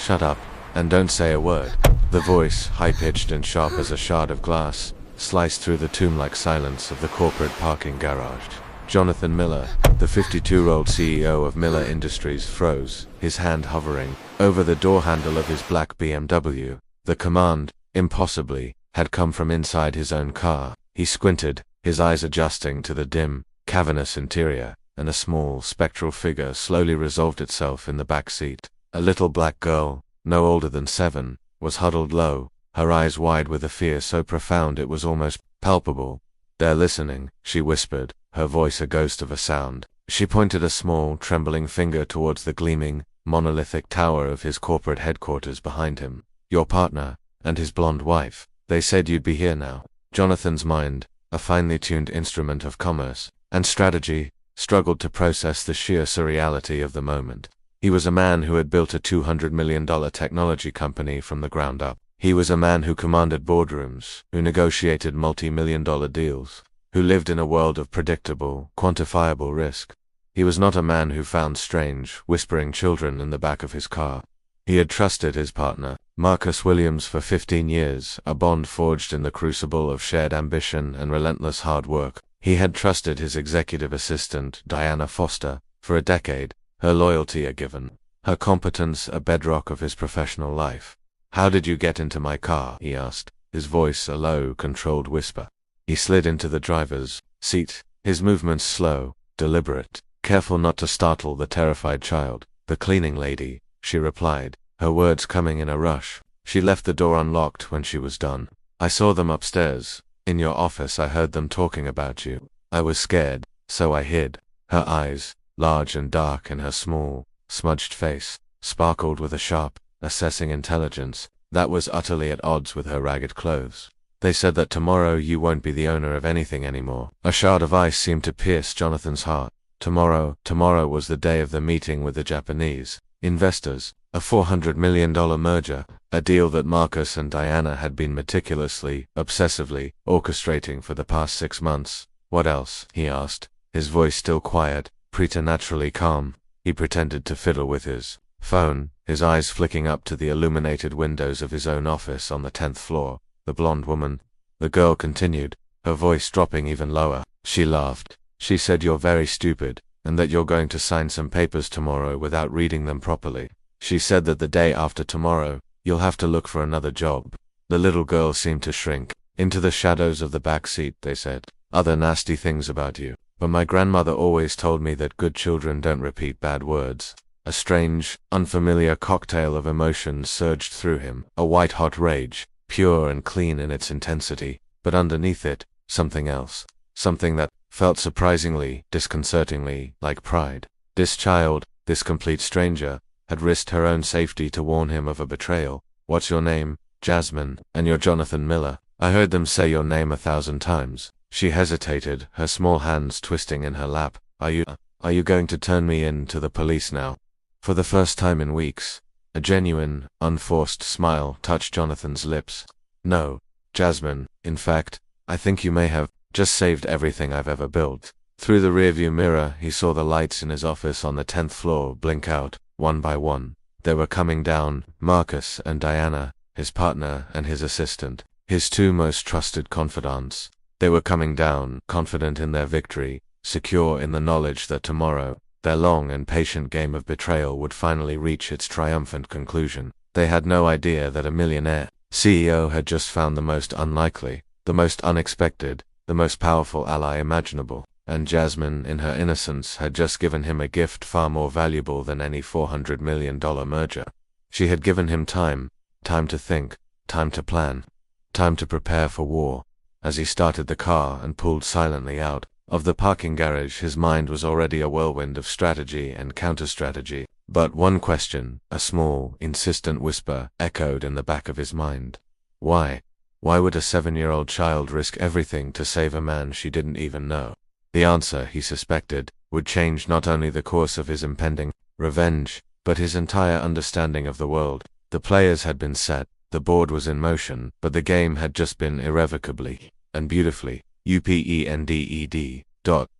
Shut up, and don't say a word. The voice, high-pitched and sharp as a shard of glass, sliced through the tomb-like silence of the corporate parking garage. Jonathan Miller, the 52-year-old CEO of Miller Industries, froze, his hand hovering over the door handle of his black BMW. The command, impossibly, had come from inside his own car. He squinted, his eyes adjusting to the dim, cavernous interior, and a small, spectral figure slowly resolved itself in the back seat. A little black girl, no older than 7, was huddled low, her eyes wide with a fear so profound it was almost palpable. "They're listening," she whispered, her voice a ghost of a sound. She pointed a small, trembling finger towards the gleaming, monolithic tower of his corporate headquarters behind him. "Your partner, and his blonde wife. They said you'd be here now." Jonathan's mind, a finely tuned instrument of commerce and strategy, struggled to process the sheer surreality of the moment. He was a man who had built a $200 million technology company from the ground up. He was a man who commanded boardrooms, who negotiated multi-million-dollar deals, who lived in a world of predictable, quantifiable risk. He was not a man who found strange, whispering children in the back of his car. He had trusted his partner, Marcus Williams, for 15 years, a bond forged in the crucible of shared ambition and relentless hard work. He had trusted his executive assistant, Diana Foster, for a decade, her loyalty a given, her competence a bedrock of his professional life. "How did you get into my car?" he asked, his voice a low, controlled whisper. He slid into the driver's seat, his movements slow, deliberate, careful not to startle the terrified child. "The cleaning lady," she replied, her words coming in a rush. "She left the door unlocked when she was done. I saw them upstairs. In your office I heard them talking about you. I was scared, so I hid." Her eyes, large and dark, and her small, smudged face, sparkled with a sharp, assessing intelligence that was utterly at odds with her ragged clothes. "They said that tomorrow you won't be the owner of anything anymore." A shard of ice seemed to pierce Jonathan's heart. Tomorrow was the day of the meeting with the Japanese investors, a $400 million merger, a deal that Marcus and Diana had been meticulously, obsessively, orchestrating for the past 6 months. "What else?" he asked, his voice still quiet, preternaturally calm. He pretended to fiddle with his phone, his eyes flicking up to the illuminated windows of his own office on the 10th floor. "The blonde woman," the girl continued, her voice dropping even lower. "She laughed. She said you're very stupid, and that you're going to sign some papers tomorrow without reading them properly. She said that the day after tomorrow, you'll have to look for another job." The little girl seemed to shrink. "Into the shadows of the back seat," they said. "Other nasty things about you. But my grandmother always told me that good children don't repeat bad words." A strange, unfamiliar cocktail of emotions surged through him, a white-hot rage, pure and clean in its intensity, but underneath it, something else. Something that felt surprisingly, disconcertingly, like pride. This child, this complete stranger, had risked her own safety to warn him of a betrayal. "What's your name?" "Jasmine. And you're Jonathan Miller. I heard them say your name 1,000 times. She hesitated, her small hands twisting in her lap. Are you going to turn me in to the police now?" For the first time in weeks, a genuine, unforced smile touched Jonathan's lips. "No, Jasmine. In fact, I think you may have just saved everything I've ever built." Through the rearview mirror, he saw the lights in his office on the 10th floor blink out, one by one. They were coming down, Marcus and Diana, his partner and his assistant, his 2 most trusted confidants. They were coming down, confident in their victory, secure in the knowledge that tomorrow, their long and patient game of betrayal would finally reach its triumphant conclusion. They had no idea that a millionaire CEO had just found the most unlikely, the most unexpected, the most powerful ally imaginable, and Jasmine, in her innocence, had just given him a gift far more valuable than any $400 million merger. She had given him time to think, time to plan, time to prepare for war. As he started the car and pulled silently out of the parking garage, his mind was already a whirlwind of strategy and counter-strategy. But one question, a small, insistent whisper, echoed in the back of his mind. Why? Why would a 7-year-old child risk everything to save a man she didn't even know? The answer, he suspected, would change not only the course of his impending revenge, but his entire understanding of the world. The players had been set, the board was in motion, but the game had just been irrevocably and beautifully upended.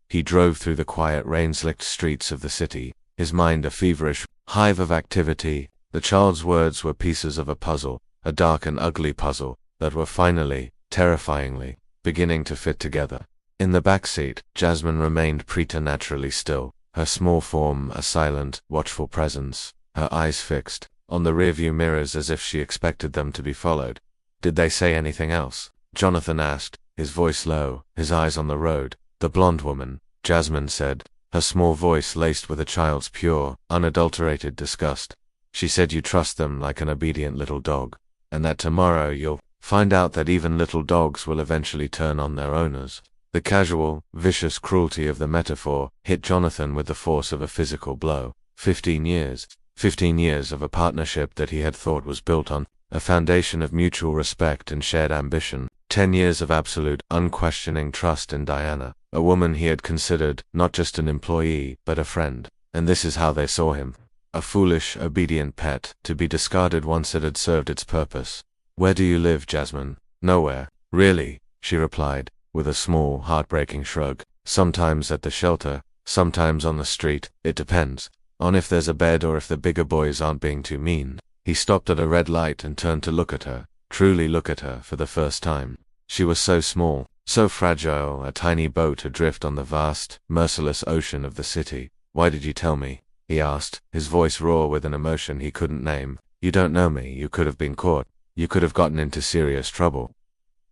He drove through the quiet, rain-slicked streets of the city, his mind a feverish hive of activity, The child's words were pieces of a puzzle, a dark and ugly puzzle, that were finally, terrifyingly, beginning to fit together. In the back seat, Jasmine remained preternaturally still, her small form a silent, watchful presence, her eyes fixed on the rearview mirrors as if she expected them to be followed. "Did they say anything else?" Jonathan asked, his voice low, his eyes on the road. "The blonde woman," Jasmine said, her small voice laced with a child's pure, unadulterated disgust. "She said you trust them like an obedient little dog, and that tomorrow you'll find out that even little dogs will eventually turn on their owners." The casual, vicious cruelty of the metaphor hit Jonathan with the force of a physical blow. 15 years. 15 years of a partnership that he had thought was built on a foundation of mutual respect and shared ambition. 10 years of absolute, unquestioning trust in Diana, a woman he had considered not just an employee, but a friend. And this is how they saw him. A foolish, obedient pet, to be discarded once it had served its purpose. "Where do you live, Jasmine?" "Nowhere, really," she replied, with a small, heartbreaking shrug. "Sometimes at the shelter, sometimes on the street, it depends on if there's a bed or if the bigger boys aren't being too mean." He stopped at a red light and turned to look at her, truly look at her for the first time. She was so small, so fragile, a tiny boat adrift on the vast, merciless ocean of the city. "Why did you tell me?" he asked, his voice raw with an emotion he couldn't name. "You don't know me, you could have been caught, you could have gotten into serious trouble."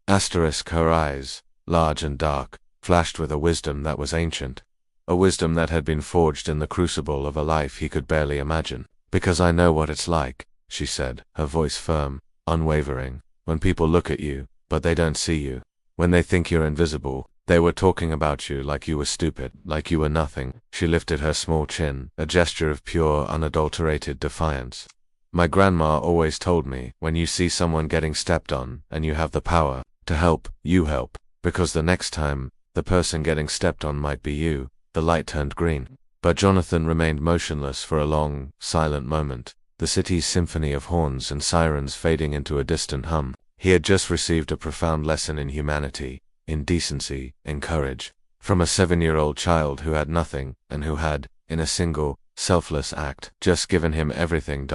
Her eyes, large and dark, flashed with a wisdom that was ancient. A wisdom that had been forged in the crucible of a life he could barely imagine. "Because I know what it's like," she said, her voice firm, unwavering. "When people look at you, but they don't see you. When they think you're invisible, they were talking about you like you were stupid, like you were nothing." She lifted her small chin, a gesture of pure, unadulterated defiance. "My grandma always told me, when you see someone getting stepped on, and you have the power to help, you help. Because the next time, the person getting stepped on might be you." The light turned green. But Jonathan remained motionless for a long, silent moment, the city's symphony of horns and sirens fading into a distant hum. He had just received a profound lesson in humanity, in decency, in courage, from a 7-year-old child who had nothing, and who had, in a single, selfless act, just given him everything.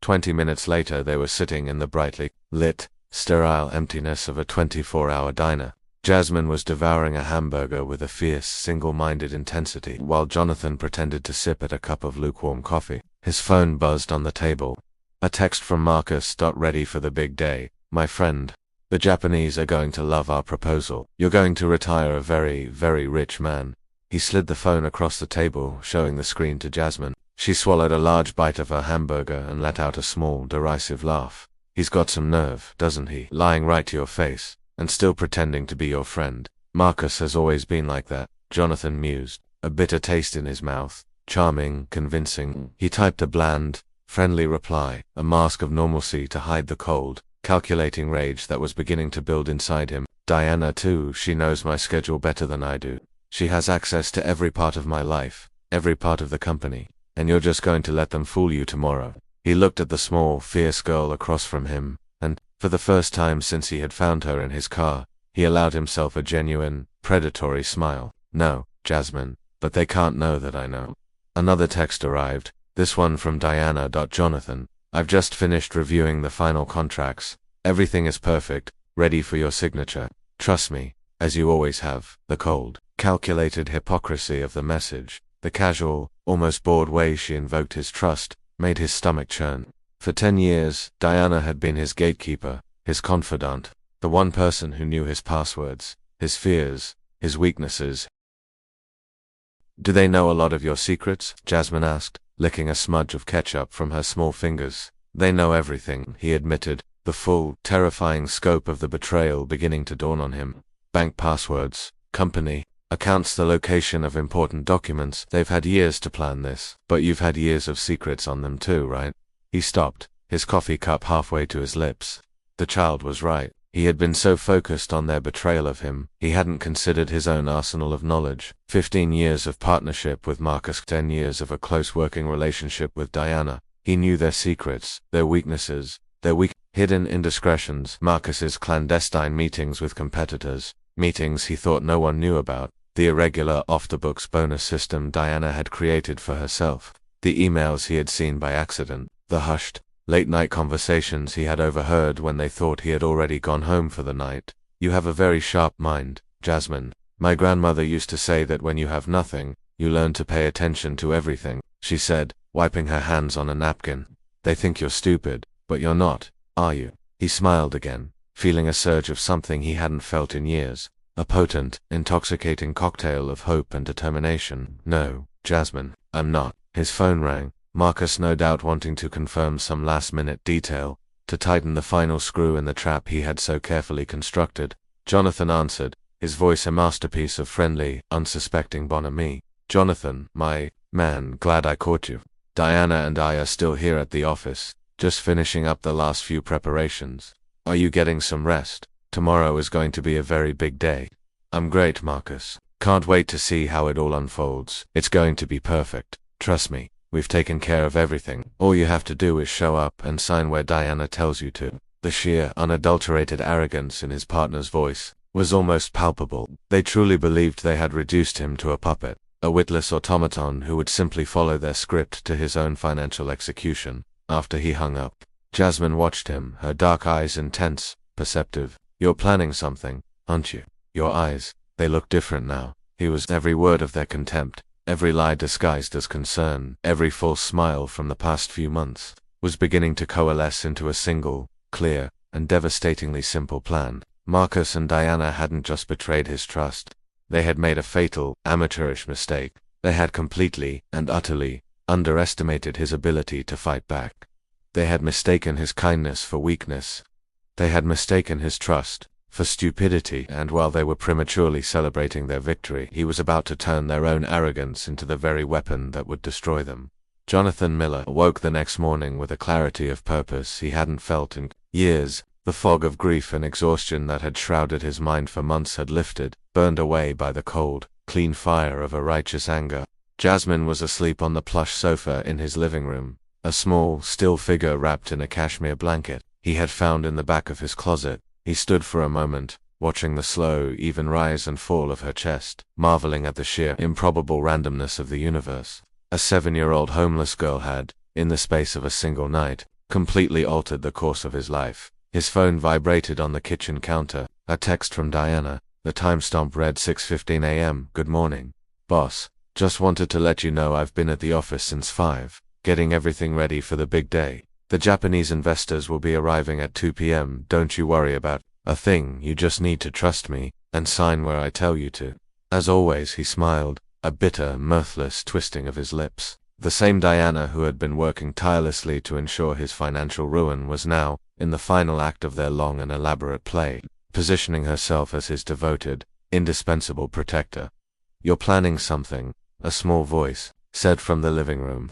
20 minutes later they were sitting in the brightly lit, sterile emptiness of a 24-hour diner. Jasmine was devouring a hamburger with a fierce, single-minded intensity, while Jonathan pretended to sip at a cup of lukewarm coffee. His phone buzzed on the table. A text from Marcus. "Ready for the big day, my friend. The Japanese are going to love our proposal. You're going to retire a very, very rich man." He slid the phone across the table, showing the screen to Jasmine. She swallowed a large bite of her hamburger and let out a small, derisive laugh. "He's got some nerve, doesn't he? Lying right to your face, and still pretending to be your friend." "Marcus has always been like that," Jonathan mused, a bitter taste in his mouth. "Charming, convincing." He typed a bland, friendly reply, a mask of normalcy to hide the cold, calculating rage that was beginning to build inside him. "Diana too, she knows my schedule better than I do. She has access to every part of my life, every part of the company, and you're just going to let them fool you tomorrow." He looked at the small, fierce girl across from him, and, for the first time since he had found her in his car, he allowed himself a genuine, predatory smile. "No, Jasmine, but they can't know that I know." Another text arrived, this one from Diana. "Jonathan, I've just finished reviewing the final contracts. Everything is perfect, ready for your signature. Trust me, as you always have." The cold, calculated hypocrisy of the message, the casual, almost bored way she invoked his trust, made his stomach churn. For 10 years, Diana had been his gatekeeper, his confidant, the one person who knew his passwords, his fears, his weaknesses. "Do they know a lot of your secrets?" Jasmine asked, licking a smudge of ketchup from her small fingers. "They know everything," he admitted, the full, terrifying scope of the betrayal beginning to dawn on him. "Bank passwords, company accounts, the location of important documents. They've had years to plan this, but you've had years of secrets on them too, right?" He stopped, his coffee cup halfway to his lips. The child was right. He had been so focused on their betrayal of him, he hadn't considered his own arsenal of knowledge. 15 years of partnership with Marcus, 10 years of a close working relationship with Diana. He knew their secrets, their weaknesses, their hidden indiscretions. Marcus's clandestine meetings with competitors, meetings he thought no one knew about, the irregular off-the-books bonus system Diana had created for herself, the emails he had seen by accident, the hushed, late-night conversations he had overheard when they thought he had already gone home for the night. You have a very sharp mind, Jasmine. My grandmother used to say that when you have nothing, you learn to pay attention to everything, she said, wiping her hands on a napkin. They think you're stupid, but you're not, are you? He smiled again, feeling a surge of something he hadn't felt in years. A potent, intoxicating cocktail of hope and determination. No, Jasmine, I'm not. His phone rang, Marcus no doubt wanting to confirm some last-minute detail, to tighten the final screw in the trap he had so carefully constructed. Jonathan answered, his voice a masterpiece of friendly, unsuspecting bonhomie. Jonathan, my man, glad I caught you. Diana and I are still here at the office, just finishing up the last few preparations. Are you getting some rest? Tomorrow is going to be a very big day. I'm great, Marcus. Can't wait to see how it all unfolds. It's going to be perfect. Trust me, we've taken care of everything. All you have to do is show up and sign where Diana tells you to. The sheer, unadulterated arrogance in his partner's voice was almost palpable. They truly believed they had reduced him to a puppet, a witless automaton who would simply follow their script to his own financial execution. After he hung up, Jasmine watched him, her dark eyes intense, perceptive. You're planning something, aren't you? Your eyes, they look different now. He was every word of their contempt, every lie disguised as concern, every false smile from the past few months, was beginning to coalesce into a single, clear, and devastatingly simple plan. Marcus and Diana hadn't just betrayed his trust. They had made a fatal, amateurish mistake. They had completely and utterly underestimated his ability to fight back. They had mistaken his kindness for weakness. They had mistaken his trust for stupidity, and while they were prematurely celebrating their victory, he was about to turn their own arrogance into the very weapon that would destroy them. Jonathan Miller awoke the next morning with a clarity of purpose he hadn't felt in years. The fog of grief and exhaustion that had shrouded his mind for months had lifted, burned away by the cold, clean fire of a righteous anger. Jasmine was asleep on the plush sofa in his living room, a small, still figure wrapped in a cashmere blanket he had found in the back of his closet. He stood for a moment, watching the slow, even rise and fall of her chest, marveling at the sheer, improbable randomness of the universe. A 7-year-old homeless girl had, in the space of a single night, completely altered the course of his life. His phone vibrated on the kitchen counter, a text from Diana. The timestamp read 6:15 a.m. Good morning, boss. Just wanted to let you know I've been at the office since 5, getting everything ready for the big day. The Japanese investors will be arriving at 2 p.m. Don't you worry about a thing, you just need to trust me, and sign where I tell you to. As always, he smiled, a bitter, mirthless twisting of his lips. The same Diana who had been working tirelessly to ensure his financial ruin was now, in the final act of their long and elaborate play, positioning herself as his devoted, indispensable protector. You're planning something, a small voice said from the living room.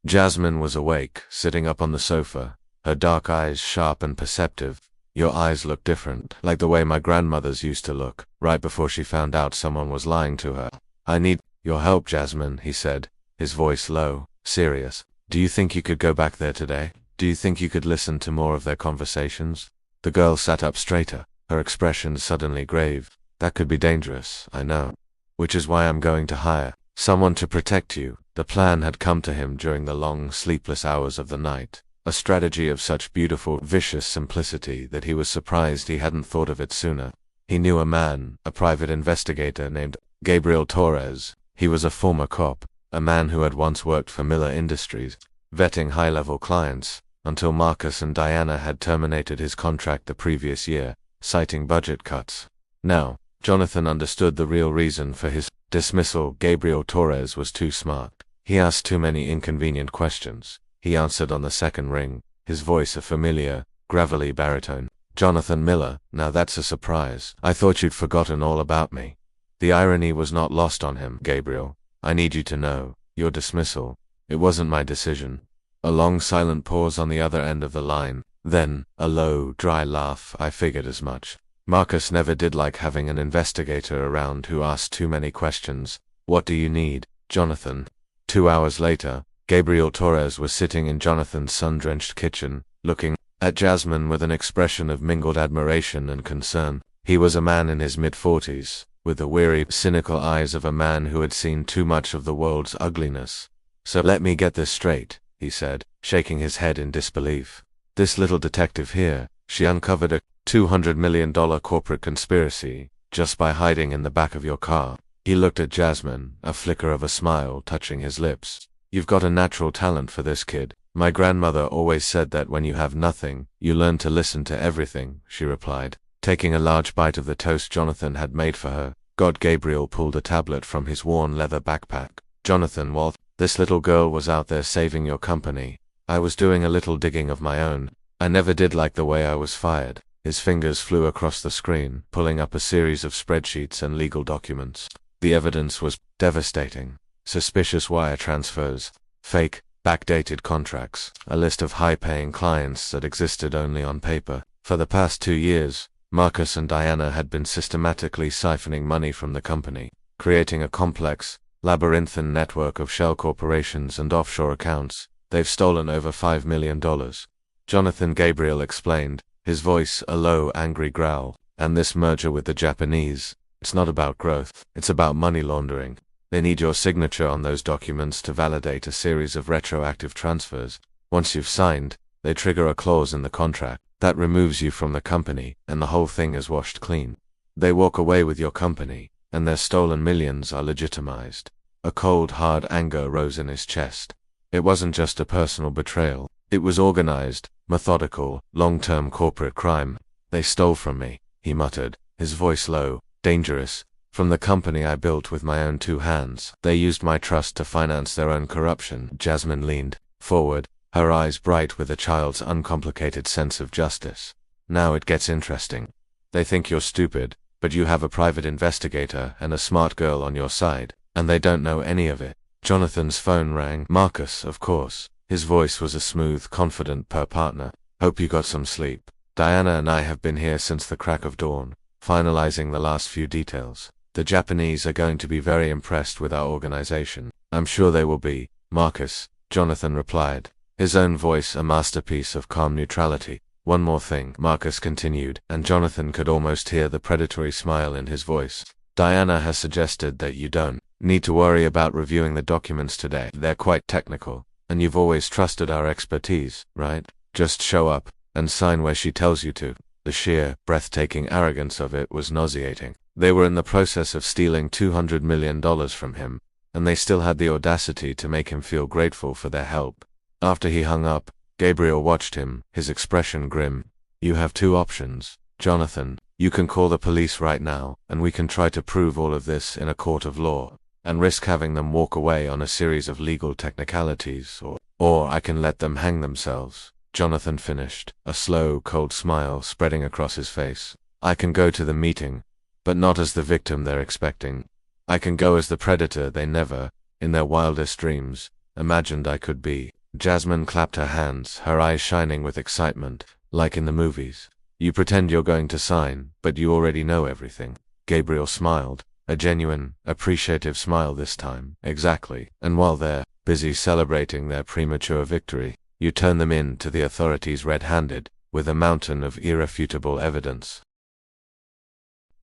Jasmine was awake, sitting up on the sofa, her dark eyes sharp and perceptive. Your eyes look different, like the way my grandmother's used to look, right before she found out someone was lying to her. I need your help, Jasmine, he said, his voice low, serious. Do you think you could go back there today? Do you think you could listen to more of their conversations? The girl sat up straighter, her expression suddenly grave. That could be dangerous, I know. Which is why I'm going to hire someone to protect you. The plan had come to him during the long, sleepless hours of the night. A strategy of such beautiful, vicious simplicity that he was surprised he hadn't thought of it sooner. He knew a man, a private investigator named Gabriel Torres. He was a former cop, a man who had once worked for Miller Industries, vetting high-level clients, until Marcus and Diana had terminated his contract the previous year, citing budget cuts. Now, Jonathan understood the real reason for his dismissal. Gabriel Torres was too smart. He asked too many inconvenient questions. He answered on the second ring, his voice a familiar, gravelly baritone. Jonathan Miller, now that's a surprise. I thought you'd forgotten all about me. The irony was not lost on him. Gabriel, I need you to know, your dismissal, it wasn't my decision. A long silent pause on the other end of the line, then, a low, dry laugh. I figured as much. Marcus never did like having an investigator around who asked too many questions. What do you need, Jonathan? 2 hours later, Gabriel Torres was sitting in Jonathan's sun-drenched kitchen, looking at Jasmine with an expression of mingled admiration and concern. He was a man in his mid-40s, with the weary, cynical eyes of a man who had seen too much of the world's ugliness. So let me get this straight, he said. shaking his head in disbelief. This little detective here, she uncovered a $200 million corporate conspiracy just by hiding in the back of your car. He looked at Jasmine, a flicker of a smile touching his lips. You've got a natural talent for this, kid. My grandmother always said that when you have nothing, you learn to listen to everything, she replied, taking a large bite of the toast Jonathan had made for her. Gabriel pulled a tablet from his worn leather backpack. Jonathan, while this little girl was out there saving your company, I was doing a little digging of my own. I never did like the way I was fired. His fingers flew across the screen, pulling up a series of spreadsheets and legal documents. The evidence was devastating. Suspicious wire transfers, fake, backdated contracts, a list of high-paying clients that existed only on paper. For the past 2 years, Marcus and Diana had been systematically siphoning money from the company, creating a complex, labyrinthine network of shell corporations and offshore accounts. They've stolen over $5 million. Jonathan Gabriel explained, his voice a low, angry growl. And this merger with the Japanese, it's not about growth, it's about money laundering. They need your signature on those documents to validate a series of retroactive transfers. Once you've signed, they trigger a clause in the contract that removes you from the company, and the whole thing is washed clean. They walk away with your company, and their stolen millions are legitimized. A cold, hard anger rose in his chest. It wasn't just a personal betrayal. It was organized, methodical, long-term corporate crime. They stole from me, he muttered, his voice low, dangerous. From the company I built with my own 2 hands. They used my trust to finance their own corruption. Jasmine leaned forward, her eyes bright with a child's uncomplicated sense of justice. Now it gets interesting. They think you're stupid, but you have a private investigator and a smart girl on your side, and they don't know any of it. Jonathan's phone rang. Marcus, of course. His voice was a smooth, confident partner. Hope you got some sleep. Diana and I have been here since the crack of dawn, finalizing the last few details. The Japanese are going to be very impressed with our organization. I'm sure they will be, Marcus, Jonathan replied, his own voice a masterpiece of calm neutrality. One more thing, Marcus continued, and Jonathan could almost hear the predatory smile in his voice. Diana has suggested that you don't need to worry about reviewing the documents today. They're quite technical, and you've always trusted our expertise, right? Just show up and sign where she tells you to. The sheer, breathtaking arrogance of it was nauseating. They were in the process of stealing $200 million from him, and they still had the audacity to make him feel grateful for their help. After he hung up, Gabriel watched him, his expression grim. You have 2 options, Jonathan. You can call the police right now, and we can try to prove all of this in a court of law, and risk having them walk away on a series of legal technicalities, or I can let them hang themselves. Jonathan finished, a slow, cold smile spreading across his face. I can go to the meeting, but not as the victim they're expecting. I can go as the predator they never, in their wildest dreams, imagined I could be. Jasmine clapped her hands, her eyes shining with excitement, like in the movies. You pretend you're going to sign, but you already know everything. Gabriel smiled, a genuine, appreciative smile this time. Exactly. And while they're busy celebrating their premature victory, you turn them in to the authorities red-handed, with a mountain of irrefutable evidence.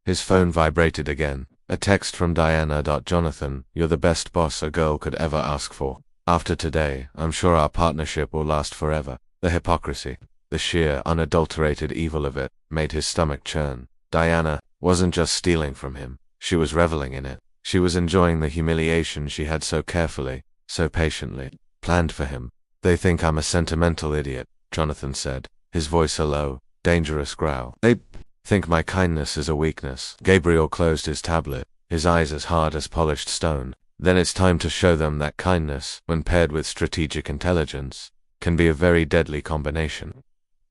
His phone vibrated again. A text from Diana. Jonathan, you're the best boss a girl could ever ask for. After today, I'm sure our partnership will last forever. The hypocrisy, the sheer, unadulterated evil of it, made his stomach churn. Diana wasn't just stealing from him. She was reveling in it. She was enjoying the humiliation she had so carefully, so patiently, planned for him. They think I'm a sentimental idiot, Jonathan said, his voice a low, dangerous growl. They think my kindness is a weakness. Gabriel closed his tablet, his eyes as hard as polished stone. Then it's time to show them that kindness, when paired with strategic intelligence, can be a very deadly combination.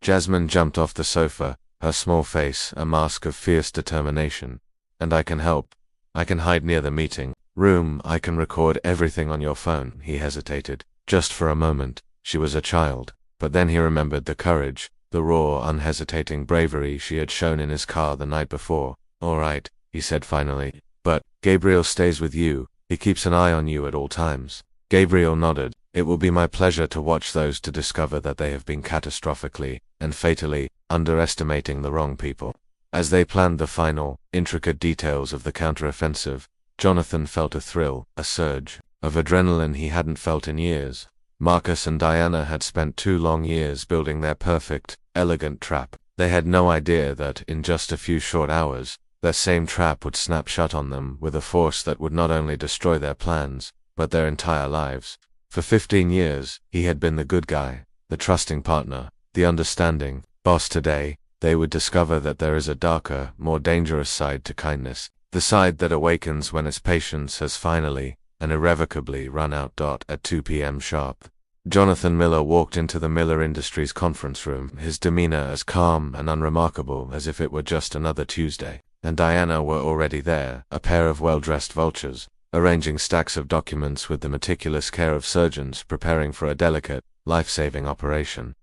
Jasmine jumped off the sofa, her small face a mask of fierce determination. And I can help. I can hide near the meeting room. I can record everything on your phone. He hesitated. Just for a moment, she was a child. But then he remembered the courage, the raw, unhesitating bravery she had shown in his car the night before. All right, he said finally. But Gabriel stays with you. He keeps an eye on you at all times. Gabriel nodded. It will be my pleasure to watch those to discover that they have been catastrophically and fatally underestimating the wrong people. As they planned the final, intricate details of the counteroffensive, Jonathan felt a thrill, a surge of adrenaline he hadn't felt in years. Marcus and Diana had spent 2 long years building their perfect, elegant trap. They had no idea that, in just a few short hours, their same trap would snap shut on them with a force that would not only destroy their plans, but their entire lives. For 15 years, he had been the good guy, the trusting partner, the understanding boss. Today, they would discover that there is a darker, more dangerous side to kindness, the side that awakens when its patience has finally and irrevocably run out. At 2 p.m. sharp, Jonathan Miller walked into the Miller Industries conference room, his demeanor as calm and unremarkable as if it were just another Tuesday. And Diana were already there, a pair of well-dressed vultures, arranging stacks of documents with the meticulous care of surgeons preparing for a delicate, life-saving operation.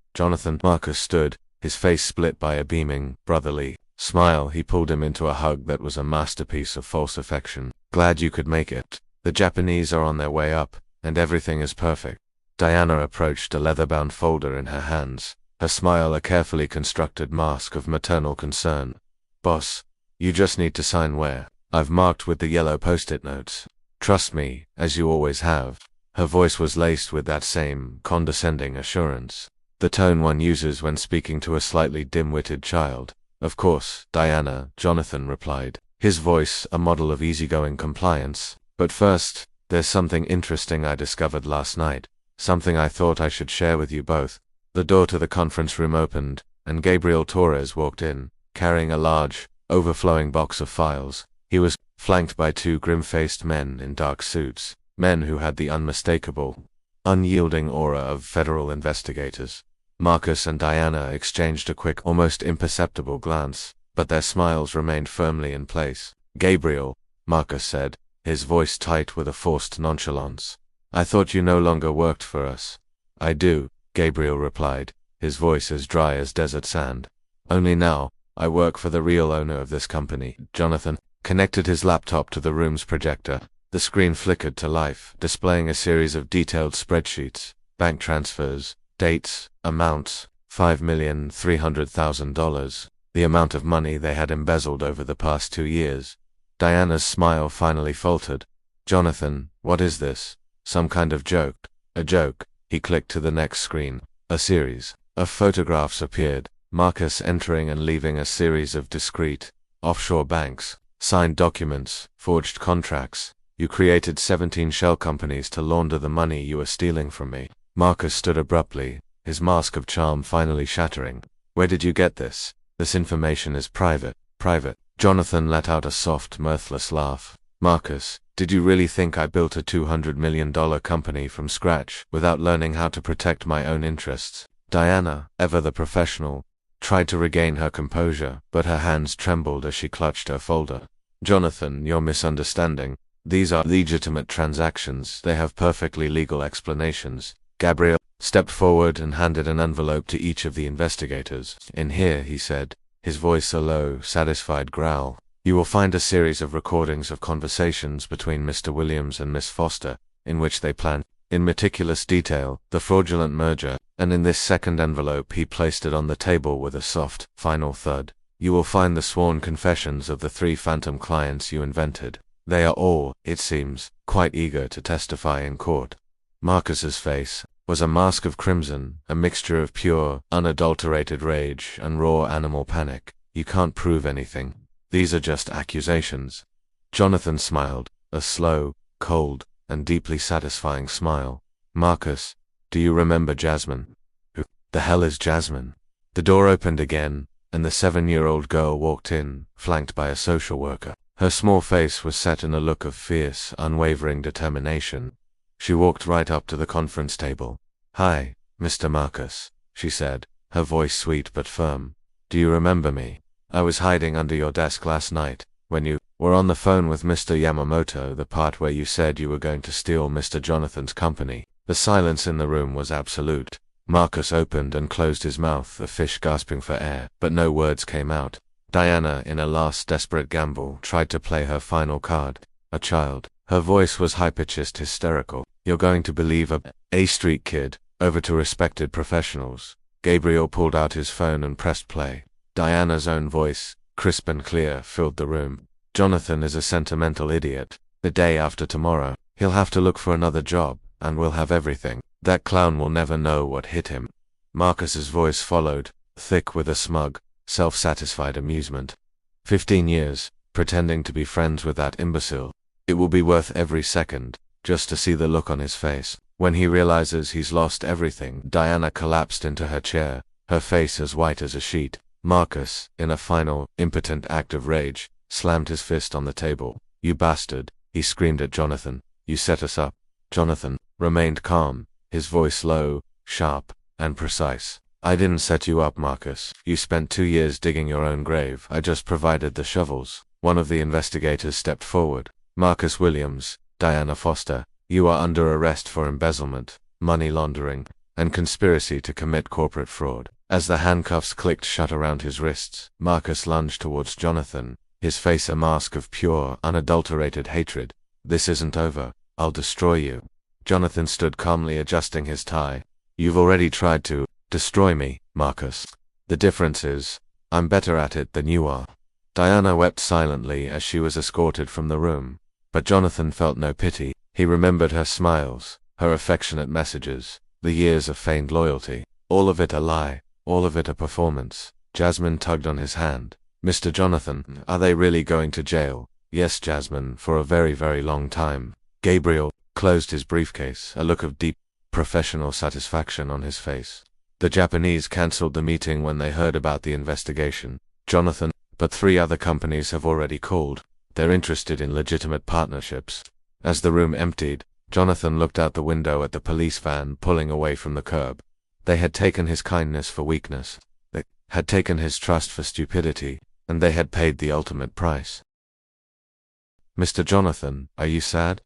Marcus stood, his face split by a beaming, brotherly smile. He pulled him into a hug that was a masterpiece of false affection. Glad you could make it. The Japanese are on their way up, and everything is perfect. Diana approached a leather-bound folder in her hands, her smile a carefully constructed mask of maternal concern. Boss, you just need to sign where. I've marked with the yellow post-it notes. Trust me, as you always have. Her voice was laced with that same condescending assurance, the tone one uses when speaking to a slightly dim-witted child. Of course, Diana, Jonathan replied, his voice a model of easygoing compliance. But first, there's something interesting I discovered last night. Something I thought I should share with you both. The door to the conference room opened, and Gabriel Torres walked in, carrying a large, overflowing box of files. He was flanked by 2 grim-faced men in dark suits, men who had the unmistakable, unyielding aura of federal investigators. Marcus and Diana exchanged a quick, almost imperceptible glance, but their smiles remained firmly in place. Gabriel, Marcus said, his voice tight with a forced nonchalance. I thought you no longer worked for us. I do, Gabriel replied, his voice as dry as desert sand. Only now, I work for the real owner of this company. Jonathan connected his laptop to the room's projector. The screen flickered to life, displaying a series of detailed spreadsheets, bank transfers, dates, amounts, $5,300,000, the amount of money they had embezzled over the past 2 years. Diana's smile finally faltered. Jonathan, what is this? Some kind of joke? A joke. He clicked to the next screen. A series of photographs appeared, Marcus entering and leaving a series of discreet, offshore banks, signed documents, forged contracts. You created 17 shell companies to launder the money you were stealing from me. Marcus stood abruptly, his mask of charm finally shattering. Where did you get this? This information is private. Private. Jonathan let out a soft, mirthless laugh. Marcus, did you really think I built a $200 million company from scratch without learning how to protect my own interests? Diana, ever the professional, tried to regain her composure, but her hands trembled as she clutched her folder. Jonathan, you're misunderstanding. These are legitimate transactions. They have perfectly legal explanations. Gabriel stepped forward and handed an envelope to each of the investigators. In here, he said, his voice a low, satisfied growl, you will find a series of recordings of conversations between Mr. Williams and Miss Foster, in which they plan, in meticulous detail, the fraudulent merger, and in this second envelope he placed it on the table with a soft, final thud. You will find the sworn confessions of the 3 phantom clients you invented. They are all, it seems, quite eager to testify in court. Marcus's face was a mask of crimson, a mixture of pure, unadulterated rage and raw animal panic. You can't prove anything. These are just accusations. Jonathan smiled, a slow, cold, and deeply satisfying smile. Marcus, do you remember Jasmine? Who the hell is Jasmine? The door opened again, and the 7-year-old girl walked in, flanked by a social worker. Her small face was set in a look of fierce, unwavering determination. She walked right up to the conference table. Hi, Mr. Marcus, she said, her voice sweet but firm. Do you remember me? I was hiding under your desk last night, when you were on the phone with Mr. Yamamoto, the part where you said you were going to steal Mr. Jonathan's company. The silence in the room was absolute. Marcus opened and closed his mouth, a fish gasping for air, but no words came out. Diana, in a last desperate gamble, tried to play her final card. A child. Her voice was high-pitched, hysterical. You're going to believe a street kid, over to respected professionals. Gabriel pulled out his phone and pressed play. Diana's own voice, crisp and clear, filled the room. Jonathan is a sentimental idiot. The day after tomorrow, he'll have to look for another job, and we'll have everything. That clown will never know what hit him. Marcus's voice followed, thick with a smug, self-satisfied amusement. 15 years, pretending to be friends with that imbecile. It will be worth every second, just to see the look on his face. When he realizes he's lost everything. Diana collapsed into her chair, her face as white as a sheet. Marcus, in a final, impotent act of rage, slammed his fist on the table. You bastard, he screamed at Jonathan. You set us up. Jonathan remained calm, his voice low, sharp, and precise. I didn't set you up, Marcus. You spent 2 years digging your own grave. I just provided the shovels. One of the investigators stepped forward. Marcus Williams, Diana Foster, you are under arrest for embezzlement, money laundering, and conspiracy to commit corporate fraud. As the handcuffs clicked shut around his wrists, Marcus lunged towards Jonathan, his face a mask of pure, unadulterated hatred. This isn't over. I'll destroy you. Jonathan stood calmly adjusting his tie. You've already tried to destroy me, Marcus. The difference is, I'm better at it than you are. Diana wept silently as she was escorted from the room. But Jonathan felt no pity. He remembered her smiles, her affectionate messages, the years of feigned loyalty. All of it a lie, all of it a performance. Jasmine tugged on his hand. Mr. Jonathan, are they really going to jail? Yes, Jasmine, for a very, very long time. Gabriel closed his briefcase, a look of deep, professional satisfaction on his face. The Japanese cancelled the meeting when they heard about the investigation. Jonathan, but 3 other companies have already called. They're interested in legitimate partnerships. As the room emptied, Jonathan looked out the window at the police van pulling away from the curb. They had taken his kindness for weakness. They had taken his trust for stupidity, and they had paid the ultimate price. Mr. Jonathan, are you sad?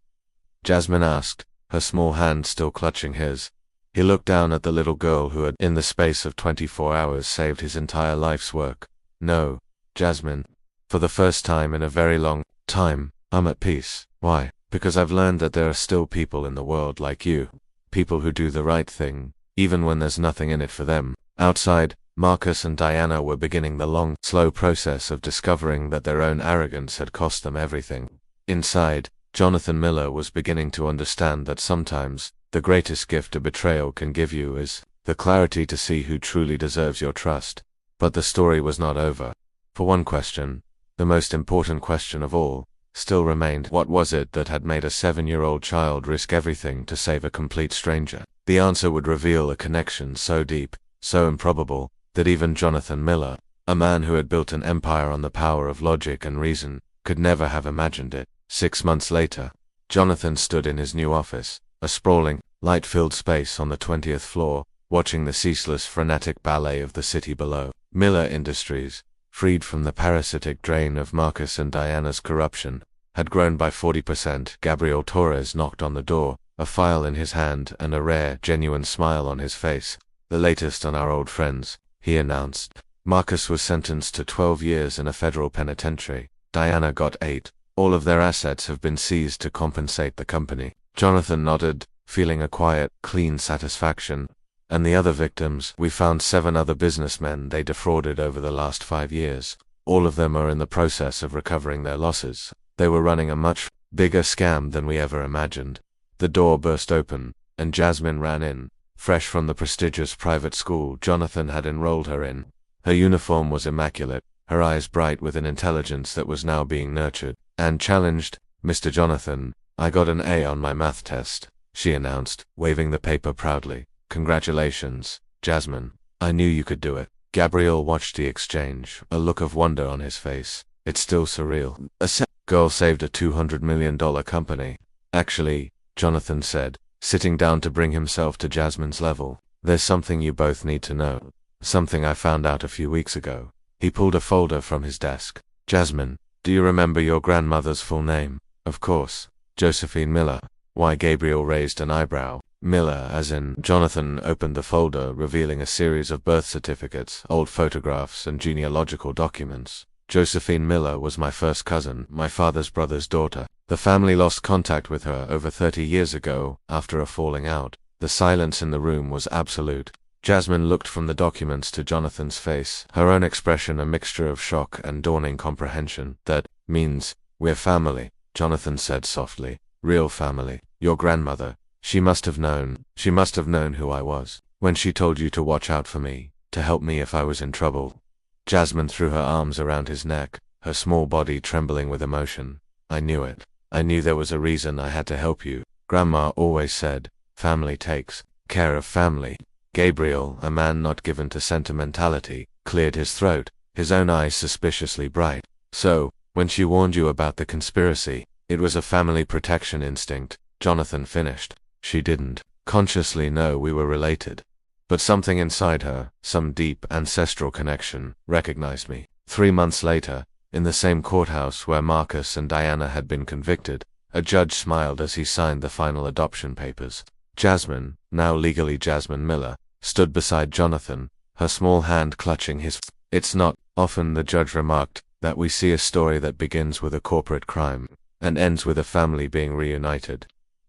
Jasmine asked, her small hand still clutching his. He looked down at the little girl who had, in the space of 24 hours, saved his entire life's work. No, Jasmine. For the first time in a very long time, I'm at peace. Why? Because I've learned that there are still people in the world like you. People who do the right thing, even when there's nothing in it for them. Outside, Marcus and Diana were beginning the long, slow process of discovering that their own arrogance had cost them everything. Inside, Jonathan Miller was beginning to understand that sometimes, the greatest gift a betrayal can give you is the clarity to see who truly deserves your trust. But the story was not over. For one question, the most important question of all, still remained. What was it that had made a 7-year-old child risk everything to save a complete stranger? The answer would reveal a connection so deep, so improbable, that even Jonathan Miller, a man who had built an empire on the power of logic and reason, could never have imagined it. 6 months later, Jonathan stood in his new office, a sprawling, light-filled space on the 20th floor, watching the ceaseless frenetic ballet of the city below. Miller Industries, freed from the parasitic drain of Marcus and Diana's corruption, had grown by 40%. Gabriel Torres knocked on the door, a file in his hand and a rare, genuine smile on his face. The latest on our old friends, he announced. Marcus was sentenced to 12 years in a federal penitentiary. Diana got 8. All of their assets have been seized to compensate the company. Jonathan nodded, feeling a quiet, clean satisfaction. And the other victims, we found 7 other businessmen they defrauded over the last 5 years. All of them are in the process of recovering their losses. They were running a much bigger scam than we ever imagined. The door burst open, and Jasmine ran in, fresh from the prestigious private school Jonathan had enrolled her in. Her uniform was immaculate, her eyes bright with an intelligence that was now being nurtured and challenged. Mr. Jonathan, I got an A on my math test, she announced, waving the paper proudly. Congratulations, Jasmine. I knew you could do it. Gabriel watched the exchange, a look of wonder on his face. It's still surreal. A girl saved a $200 million company. Actually, Jonathan said, sitting down to bring himself to Jasmine's level. There's something you both need to know. Something I found out a few weeks ago. He pulled a folder from his desk. Jasmine, do you remember your grandmother's full name? Of course. Josephine Miller. Why? Gabriel raised an eyebrow. Miller, as in. Jonathan opened the folder, revealing a series of birth certificates, old photographs, and genealogical documents. Josephine Miller was my first cousin, my father's brother's daughter. The family lost contact with her over 30 years ago, after a falling out. The silence in the room was absolute. Jasmine looked from the documents to Jonathan's face, her own expression a mixture of shock and dawning comprehension. That means, we're family, Jonathan said softly. Real family. Your grandmother, She must have known who I was, when she told you to watch out for me, to help me if I was in trouble. Jasmine threw her arms around his neck, her small body trembling with emotion. I knew it. I knew there was a reason I had to help you. Grandma always said, family takes care of family. Gabriel, a man not given to sentimentality, cleared his throat, his own eyes suspiciously bright. So, when she warned you about the conspiracy, it was a family protection instinct, Jonathan finished. She didn't consciously know we were related. But something inside her, some deep ancestral connection, recognized me. 3 months later, in the same courthouse where Marcus and Diana had been convicted, a judge smiled as he signed the final adoption papers. Jasmine, now legally Jasmine Miller, stood beside Jonathan, her small hand clutching his. It's not often, the judge remarked, that we see a story that begins with a corporate crime and ends with a family being reunited.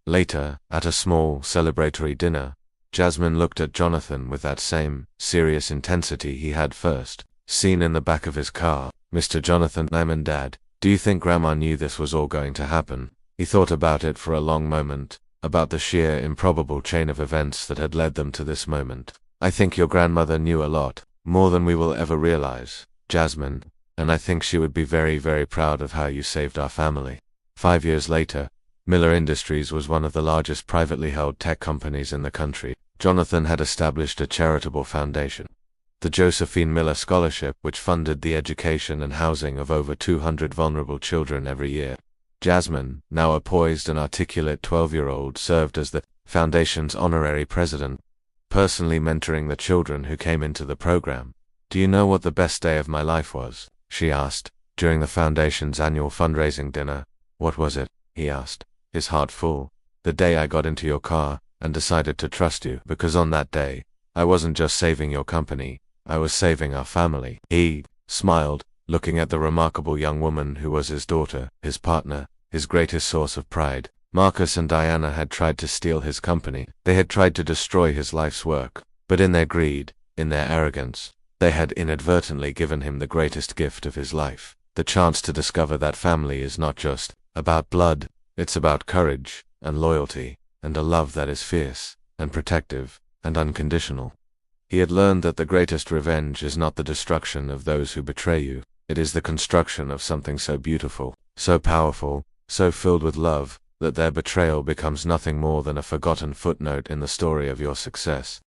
Later, at a small, celebratory dinner, Jasmine looked at Jonathan with that same serious intensity he had first seen in the back of his car. Mr. Jonathan, Dad, do you think Grandma knew this was all going to happen? He thought about it for a long moment, about the sheer improbable chain of events that had led them to this moment. I think your grandmother knew a lot, more than we will ever realize, Jasmine, and I think she would be very, very proud of how you saved our family. 5 years later, Miller Industries was one of the largest privately held tech companies in the country. Jonathan had established a charitable foundation, the Josephine Miller Scholarship, which funded the education and housing of over 200 vulnerable children every year. Jasmine, now a poised and articulate 12-year-old, served as the foundation's honorary president, personally mentoring the children who came into the program. Do you know what the best day of my life was? She asked, during the foundation's annual fundraising dinner. What was it? He asked, his heart full. The day I got into your car and decided to trust you, because on that day, I wasn't just saving your company, I was saving our family. He smiled, looking at the remarkable young woman who was his daughter, his partner, his greatest source of pride. Marcus and Diana had tried to steal his company. They had tried to destroy his life's work. But in their greed, in their arrogance, they had inadvertently given him the greatest gift of his life. The chance to discover that family is not just about blood, it's about courage and loyalty and a love that is fierce and protective and unconditional. He had learned that the greatest revenge is not the destruction of those who betray you. It is the construction of something so beautiful, so powerful, so filled with love, that their betrayal becomes nothing more than a forgotten footnote in the story of your success.